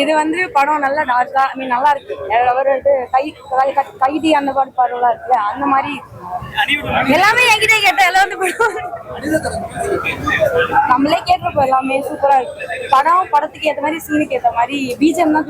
இது வந்து படம் நல்லா டார்க்கா நல்லா இருக்கு. அவர் கைதி அந்த பாடலாம் இருக்குல்ல, அந்த மாதிரி எல்லாமே என்கிட்ட கேட்ட எல்லாம் வந்து நம்மளே கேட்டிருப்போம். எல்லாமே சூப்பரா இருக்கு. படத்துக்கு ஏற்ற மாதிரி, சீனுக்கு ஏற்ற மாதிரி பிஜிஎம் தான்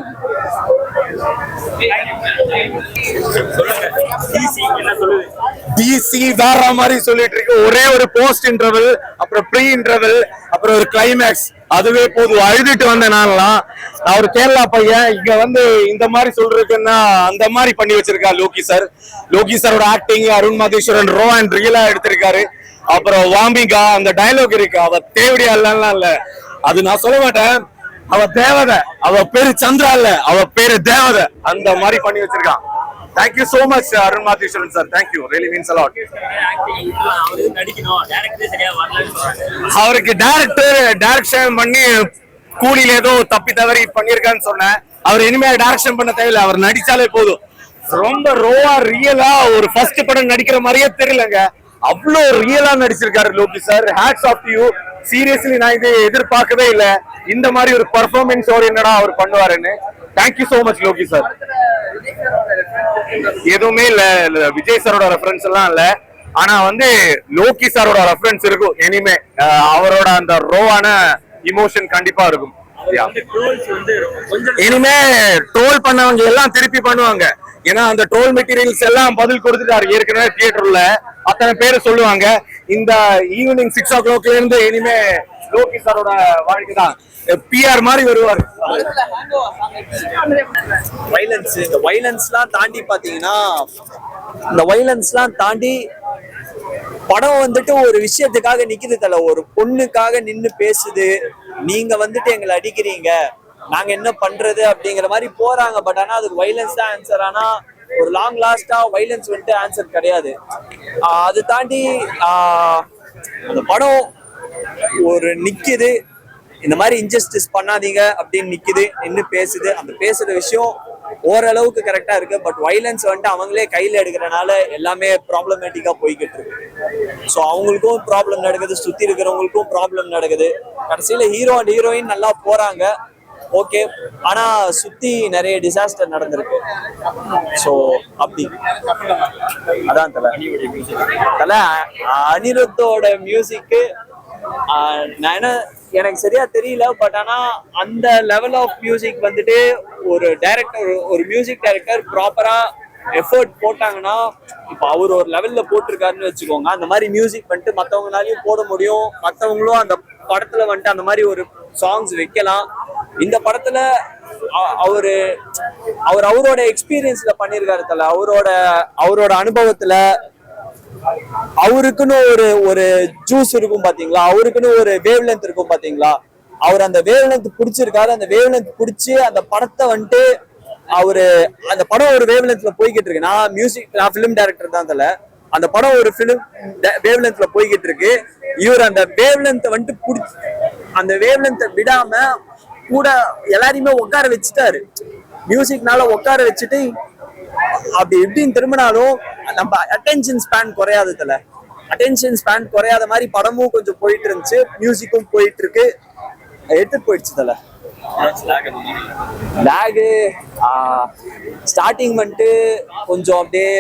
டிசி வேற மாதிரி சொல்லிட்டு இருக்கு. ஒரே ஒரு போஸ்ட் இன்டர்வல், அப்புறம் ப்ரீ இன்டர்வல், அப்புறம் ஒரு கிளைமேக்ஸ், அதுவே போதும். அழுதுட்டு வந்தேன் நான்லாம். நான் ஒரு கேரளா பையன், இங்க வந்து இந்த மாதிரி சொல்றதுன்னா அந்த மாதிரி பண்ணி வச்சிருக்கா லோகி சார். லோகி சாரோட acting, Arun Matheswaran raw and ரியலா எடுத்திருக்காரு. அப்புறம் வாம்பிகா அந்த டயலாக் இருக்கு, அவ தேவடியா இல்ல, அது நான் சொல்ல மாட்டேன். அவ தேவதை, அவ பேரு சந்திரா இல்ல, அவ பேரு தேவதை. அந்த மாதிரி பண்ணி வச்சிருக்கான். Thank you so much, Arun Matheswaran sir. Thank you. Really means a lot. அவருக்கு டைரக்ஷன் பண்ணி கூலியில ஏதோ தப்பி தவறி பண்ணிருக்கான்னு சொன்னேன். அவர் இனிமே டைரக்ஷன் பண்ண தேவையில்லை, அவர் நடிச்சாலே போதும். ரொம்ப ரோவா ரியலா ஒரு ஃபர்ஸ்ட் படம் நடிக்கிற மாதிரியே தெரியலங்க. அவ்வளோ ரியலா நடிச்சிருக்காரு Loki sir. Hats off to you. Seriously நான் இது எதிர்பார்க்கவே இல்லை, இந்த மாதிரி ஒரு பர்ஃபார்மன்ஸ் ஓரியன்டா அவர் பண்ணுவாருன்னு. Thank you so much Loki sir. எதுவுமே இல்ல, விஜய் சாரோட ரெஃபரன்ஸ் எல்லாம் இல்ல. ஆனா வந்து லோகி சாரோட ரெஃபரன்ஸ் இருக்கும் இனிமே. அவரோட அந்த ரோவான இமோஷன் கண்டிப்பா இருக்கும். இனிமே ட்ரோல் பண்ணவங்க எல்லாம் திருப்பி பண்ணுவாங்க. ஏன்னா அந்த ட்ரோல் மெட்டீரியல்ஸ் எல்லாம் பதில் கொடுத்துட்டாரு ஏற்கனவே தியேட்டர்ல. அத்தனை பேரு சொல்லுவாங்க. இந்த ஈவினிங் 6 o'clock இருந்து இனிமே லோகி சாரோட வாழ்க்கை தான். பிஆர் மாதிரி வருவார். இந்த வைலன்ஸ்லாம் தாண்டி பாத்தீங்கன்னா, இந்த வைலன்ஸ்லாம் தாண்டி படம் வந்துட்டு ஒரு விஷயத்துக்காக நிக்குது தல. ஒரு பொண்ணுக்காக நின்னு பேசுது. நீங்க வந்துட்டு எங்களை அடிக்கிறீங்க, நாங்க என்ன பண்றது அப்படிங்கிற மாதிரி போறாங்க. பட் ஆனா அதுக்கு வைலன்ஸ் தான் ஆன்சர். ஆனா ஒரு லாங் லாஸ்டா வைலன்ஸ் வந்துட்டு ஆன்சர் கிடையாது. அது தாண்டி அந்த படம் ஒரு நிக்குது, இந்த மாதிரி இன்ஜஸ்டிஸ் பண்ணாதீங்க அப்படின்னு நிக்குது, நின்று பேசுது. அந்த பேசுற விஷயம் ஓரளவுக்கு கரெக்டா இருக்கு. பட் வைலன்ஸ் வந்துட்டு அவங்களே கையில எடுக்கிறனால எல்லாமே ப்ராப்ளமேட்டிக்கா போய்கிட்டு இருக்கு. ஸோ அவங்களுக்கும் ப்ராப்ளம் நடக்குது, சுத்தி இருக்கிறவங்களுக்கும் ப்ராப்ளம் நடக்குது. கடைசியில ஹீரோ அண்ட் ஹீரோயின் நல்லா போறாங்க, ஓகே. ஆனா சுத்தி நிறைய டிசாஸ்டர் நடந்திருக்கு. ஸோ அப்படி அதான் தல அனிருத்தோட மியூசிக்கு நான் எனக்கு சரியா தெரியல. பட் ஆனா அந்த லெவல் ஆஃப் மியூசிக் வந்துட்டு ஒரு டைரக்டர், ஒரு மியூசிக் டைரக்டர் ப்ராப்பரா எஃபர்ட் போட்டாங்கன்னா, இப்ப அவர் ஒரு லெவல்ல போட்டிருக்காருன்னு வச்சுக்கோங்க, அந்த மாதிரி மியூசிக் வந்துட்டு மற்றவங்களாலையும் போட முடியும். மற்றவங்களும் அந்த படத்துல வந்துட்டு அந்த மாதிரி ஒரு சாங்ஸ் வைக்கலாம். இந்த படத்துல அவரோட எக்ஸ்பீரியன்ஸ்ல பண்ணிருக்காரு தல. அவரோட அனுபவத்துல அவருக்குன்னு ஒரு ஜூஸ் இருக்கும் பாத்தீங்களா, அவருக்குன்னு ஒரு வேவ் லென்த் இருக்கும் பாத்தீங்களா. அவர் அந்த வேவ் லென்த் பிடிச்சிருக்காரு. அந்த வேவ் லென்த் பிடிச்சி அந்த படத்தை வந்துட்டு அந்த படம் ஒரு வேவ் லென்த்ல போய்கிட்டு இருக்கு. நான் பிலிம் டைரக்டர் தான் தல. அந்த படம் ஒரு பிலிம் வேவ் லென்த்ல போய்கிட்டு இருக்கு. இவர் அந்த வேவ் லென்த் வந்துட்டு பிடிச்சி அந்த வேவ் லென்த்தை விடாம கூட எல்லாரையுமே உட்கார வச்சுட்டாரு. மியூசிக்னால உட்கார வச்சுட்டு அப்படி எப்படின்னு திரும்பினாலும் நம்ம அட்டென்ஷன் ஸ்பேன் குறையாது தல. அட்டென்ஷன் ஸ்பேன் குறையாத மாதிரி படமும் கொஞ்சம் போயிட்டு இருந்துச்சு, மியூசிக்கும் போயிட்டு இருக்கு. எடுத்துட்டு போயிடுச்சு தல. லேகு ஸ்டார்டிங் வந்துட்டு கொஞ்சம் அப்படியே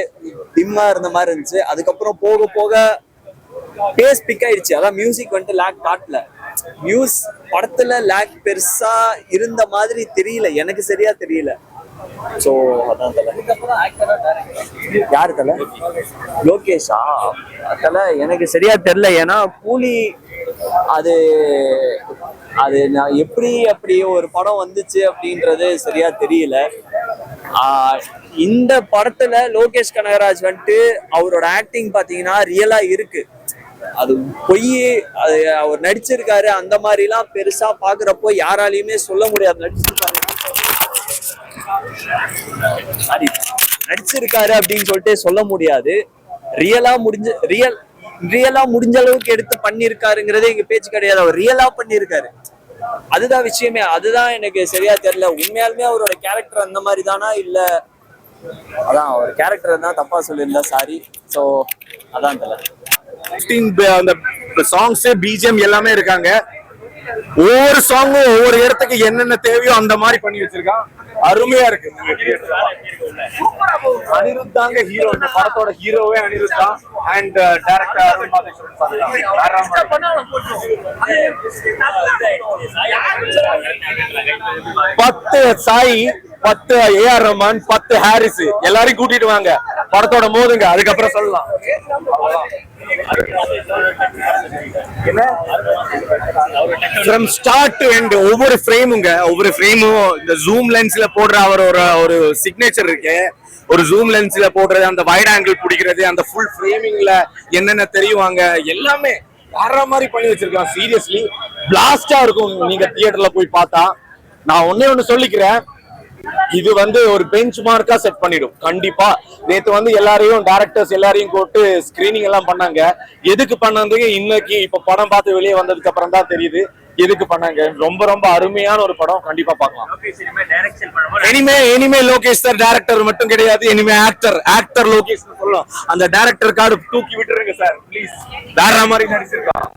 டிம்மா இருந்த மாதிரி இருந்துச்சு. அதுக்கப்புறம் போக போக பேஸ் பிக் ஆயிடுச்சு. அதான் மியூசிக் வந்துட்டு லேக் காட்டல. படத்துல லேக் பெருசா இருந்த மாதிரி தெரியல, எனக்கு சரியா தெரியல. சோ அதான் தல. யாரு தல? லோகேஷா தல? எனக்கு சரியா தெரியல. ஏன்னா கூலி அது நான் அப்படி ஒரு படம் வந்துச்சு அப்படின்றது சரியா தெரியல. இந்த படத்துல லோகேஷ் கனகராஜ் வந்துட்டு அவரோட ஆக்டிங் பாத்தீங்கன்னா ரியலா இருக்கு. அது பொய், அது அவர் நடிச்சிருக்காரு அந்த மாதிரி எல்லாம் பெருசா பாக்குறப்போ யாராலையுமே சொல்ல முடியாது. நடிச்சிருக்காரு அப்படின்னு சொல்லிட்டு சொல்ல முடியாது. ரியலா முடிஞ்ச அளவுக்கு எடுத்து பண்ணிருக்காருங்கிறதே எங்க பேச்சு கிடையாது. அவர் ரியலா பண்ணிருக்காரு, அதுதான் விஷயமே. அதுதான் எனக்கு சரியா தெரியல. உண்மையாலுமே அவரோட கேரக்டர் அந்த மாதிரி தானா இல்ல, அதான் அவர் கேரக்டர் தான் தப்பா சொல்லியிருந்தா சாரி. சோ அதான் தெரியல. அந்த சாங்ஸ் பிஜிஎம் எல்லாமே இருக்காங்க. ஒவ்வொரு சாங்கும் ஒவ்வொரு இடத்துக்கு என்னென்ன தேவையோ அந்த மாதிரி பண்ணி வச்சிருக்கான். அருமையா இருக்கு. அனிருத் தாங்க ஹீரோ, இந்த படத்தோட ஹீரோவே அனிருத் தான். And director Arun Matheswaran sir தான். 10 சாய், 10 ஏஆர் ரஹ்மான், 10 ஹாரிஸ் எல்லாரையும் கூட்டிட்டு வாங்க, படத்தோட மோதுங்க, அதுக்கப்புறம் சொல்லலாம். From start to end ஒவ்வொரு ஃப்ரேமுங்க, ஒவ்வொரு ஃப்ரேமும் இந்த ஜூம் லென்ஸ்ல போடுற அவர் ஒரு சிக்னேச்சர் இருக்கு. ஒரு ஜூம் லென்ஸ்ல போடுறது, அந்த வைட் ஆங்கிள் பிடிக்கிறது, அந்த ஃபுல் ஃப்ரேமிங்ல என்னென்ன தெரியுவாங்க எல்லாமே வேற மாதிரி பண்ணி வச்சிருக்கான். சீரியஸ்லி பிளாஸ்டா இருக்கும் நீங்க தியேட்டர்ல போய் பார்த்தா. நான் ஒண்ணு சொல்லிக்கிறேன், இது வந்து ஒரு பெஞ்ச் மார்க்கா செட் பண்ணிடும் கண்டிப்பா. நேத்து எல்லாரையும் டைரக்டர்ஸ் எல்லாரையும் கூப்பிட்டு ஸ்கிரீனிங் எல்லாம் பண்ணாங்க. எதுக்கு பண்ணதுக்கு இன்னைக்கு இப்ப படம் பார்த்து வெளியே வந்ததுக்கு அப்புறம் தான் தெரியுது எதுக்கு பண்ணாங்க. ரொம்ப ரொம்ப அருமையான ஒரு படம், கண்டிப்பா பார்க்கலாம். இனிமே லோகேஷ் சார் டைரக்டர் மட்டும் கிடையாது, இனிமே ஆக்டர் லோகேஷ் சொல்லலாம். அந்த டைரக்டர் கார்டு தூக்கி விட்டுருங்க சார் ப்ளீஸ். வேற மாதிரி நடிச்சிருக்கான்.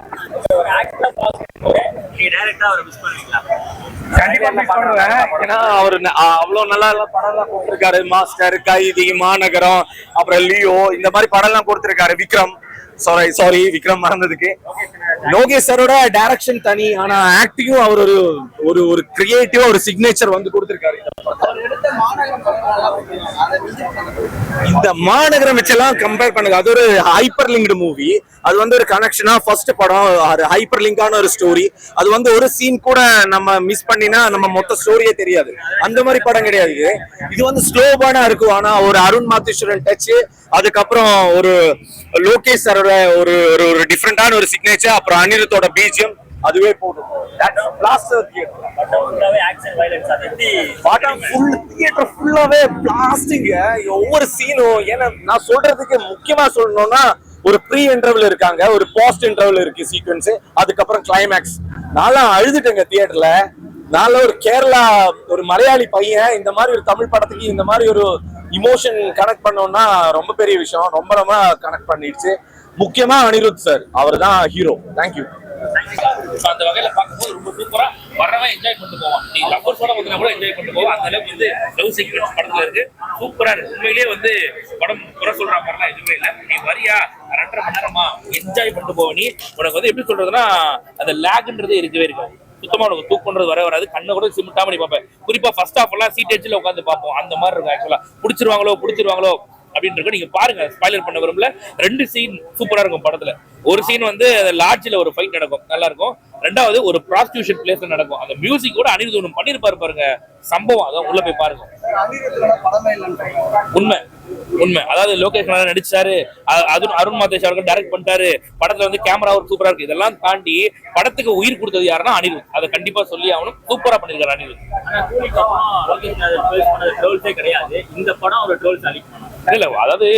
கண்டிப்பா மிஸ் பண்ணுவேன். ஏன்னா அவரு அவ்வளவு நல்லா படம் எல்லாம் கொடுத்திருக்காரு. மாஸ்டர், கைதி, மாநகரம், அப்புறம் லியோ, இந்த மாதிரி படம் எல்லாம் கொடுத்திருக்காரு. விக்ரம், சாரி விக்ரம் மறந்ததுக்கு. லோகேஷ் சாரோட டைரக்ஷன் தனி, ஆனா ஆக்டிங்கும் அவர் ஒரு கிரியேட்டிவா ஒரு சிக்னேச்சர் கொடுத்திருக்காரு. இந்த மாநகரம் வச்செல்லாம் கம்பேர் பண்ணுங்க, அது ஒரு ஹைப்பர் லிங்க்டு மூவி. அது ஒரு கனெக்ஷனா ஃபர்ஸ்ட் படம், ஹைப்பர் லிங்கான ஒரு ஸ்டோரி. அது ஒரு சீன் கூட நம்ம மிஸ் பண்ணினா நம்ம மொத்த ஸ்டோரியே தெரியாது. அந்த மாதிரி படம் கிடையாது. இது ஸ்லோவானா இருக்கும், ஆனா ஒரு அருண் மாதேஸ்வரன் டச், அதுக்கப்புறம் ஒரு லோகேஷ் சாரோட ஒரு டிஃபரெண்டான ஒரு சிக்னேச்சர், அப்புறம் அனிருத்தோட பிஜிஎம், அதுவே போதும். ஒவ்வொரு சீனும், ஏன்னா நான் சொல்றதுக்கு முக்கியமா சொல்லணும்னா, ஒரு ப்ரீ இன்டர்வல் இருக்காங்க, ஒரு போஸ்ட் இன்டர்வல் இருக்கு சீக்வன்ஸ், அதுக்கப்புறம் கிளைமேக்ஸ். நான் அழுதுட்டேங்க தியேட்டர்ல. நான் ஒரு கேரளா ஒரு மலையாளி பையன் இந்த மாதிரி ஒரு தமிழ் படத்துக்கு இந்த மாதிரி ஒரு இமோஷன் கனெக்ட் பண்ணோம்னா ரொம்ப பெரிய விஷயம். ரொம்ப ரொம்ப கனெக்ட் பண்ணிடுச்சு. முக்கியமா அனிருத் சார், அவர் தான் ஹீரோ. தேங்க்யூ. அந்த வகையில பார்க்கும்போது ரொம்ப சூப்பரா வரவன் என்ஜாய் பண்ணிட்டு போவான். நீ லவ்வர்ஸோட வந்து கூட என்ஜாய் பண்ணிட்டு போவான். அந்த அளவுக்கு லவ் சீக்வன்ஸ் படத்துல இருக்கு. சூப்பரா இருக்கு. உண்மையிலேயே படம் குறை சொல்ற மாதிரிலாம் எதுவுமே இல்லை. நீ வரியா 2.5 மணி நேரமா என்ஜாய் பண்ணிட்டு போவ. நீ உனக்கு எப்படி சொல்றதுன்னா, அந்த லேக்ன்றது இருக்கவே இருக்காது. சுத்தமா உனக்கு தூக்குன்றது வராது. கண்ணை கூட சிமிட்டாம நீ பார்ப்பேன். குறிப்பா ஃபர்ஸ்ட் ஹாஃப் எல்லாம் சீட் எட்ஜ்ல உட்காந்து பார்ப்போம். அந்த மாதிரி இருக்கும். ஆக்சுவலா பிடிச்சிருவாங்களோ அப்படின்னு நீங்க பாருங்க. ஸ்பாயிலர் பண்ண விரும்பல. 2 சீன் சூப்பரா இருக்கும் படத்துல. ஒரு சீன் லாட்ஜ்ல ஒரு ஃபைட் நடக்கும், நல்லா இருக்கும். 2வது ஒரு ப்ராஸ்டியூஷன் பிளேஸ்ல நடக்கும். அந்த மியூசிக் கூட அனிருத் ஒன்று பண்ணிருப்பாரு பாருங்க, சம்பவம். அதான் உள்ள போய் பாருங்க. உண்மை. அதாவது லோகேஷ் நடிச்சாரு, அருண் மாதேஷ் அவர்கள் டைரக்ட் பண்ணிட்டாரு. படத்துல கேமரா ஒரு சூப்பரா இருக்கு. இதெல்லாம் தாண்டி படத்துக்கு உயிர் கொடுத்தது யாருன்னா அனிருத். அதை கண்டிப்பா சொல்லி ஆகணும். சூப்பரா பண்ணிருக்காரு அனிருத். கிடையாது இந்த படம் ஒரு ட்ரோல்ஸ் அளிக்கும். இல்ல, அதாவது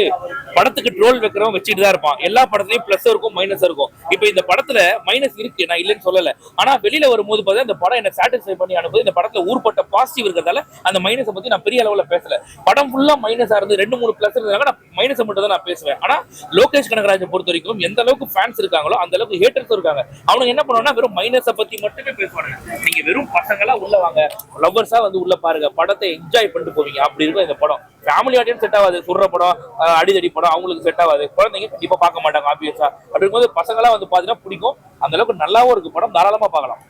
படத்துக்கு ட்ரோல் வைக்கிறவன் வச்சுட்டு தான் இருப்பான். எல்லா படத்துலயும் பிளஸ் இருக்கும், மைனஸ் இருக்கும். இப்ப இந்த படத்துல மைனஸ் இருக்கு, நான் இல்லைன்னு சொல்லல. ஆனா வெளியில வரும்போது பார்த்தா இந்த படம் என்ன சாட்டிஸ்ஃபை பண்ணி அனுப்புது. இந்த படத்துல ஊர்பட்ட பாசிட்டிவ் இருக்கிறதால அந்த மைனஸை பத்தி நான் பெரிய அளவுல பேசல. படம் ஃபுல்லா மைனஸா இருந்து 2-3 பிளஸ் இருந்தாங்க, நான் மைனஸை மட்டும் தான் நான் பேசுவேன். ஆனா லோகேஷ் கனகராஜை பொறுத்த வரைக்கும் எந்த அளவுக்கு ஃபேன்ஸ் இருக்காங்களோ அந்த அளவுக்கு ஹேட்டர்ஸ் இருக்காங்க. அவனுக்கு என்ன பண்ணுவாங்கன்னா வெறும் மைனஸை பத்தி மட்டுமே பேசுவாங்க. நீங்க வெறும் பசங்களா உள்ள வாங்க, லவ்வர்ஸா உள்ள பாருங்க, படத்தை என்ஜாய் பண்ணிட்டு போவீங்க. அப்படி இருக்கும் இந்த படம். ஃபேமிலி ஆடியன்ஸ் செட் ஆகாது. சுடுற படம், அடிதடி படம் அவங்களுக்கு செட் ஆகாது. குழந்தைங்க கண்டிப்பா பார்க்க மாட்டாங்க ஆப்வியஸா. அப்படி இருக்கும்போது பசங்களா பாத்தீங்கன்னா பிடிக்கும். அந்த அளவுக்கு நல்லாவும் இருக்கு படம், தாராளமா பார்க்கலாம்.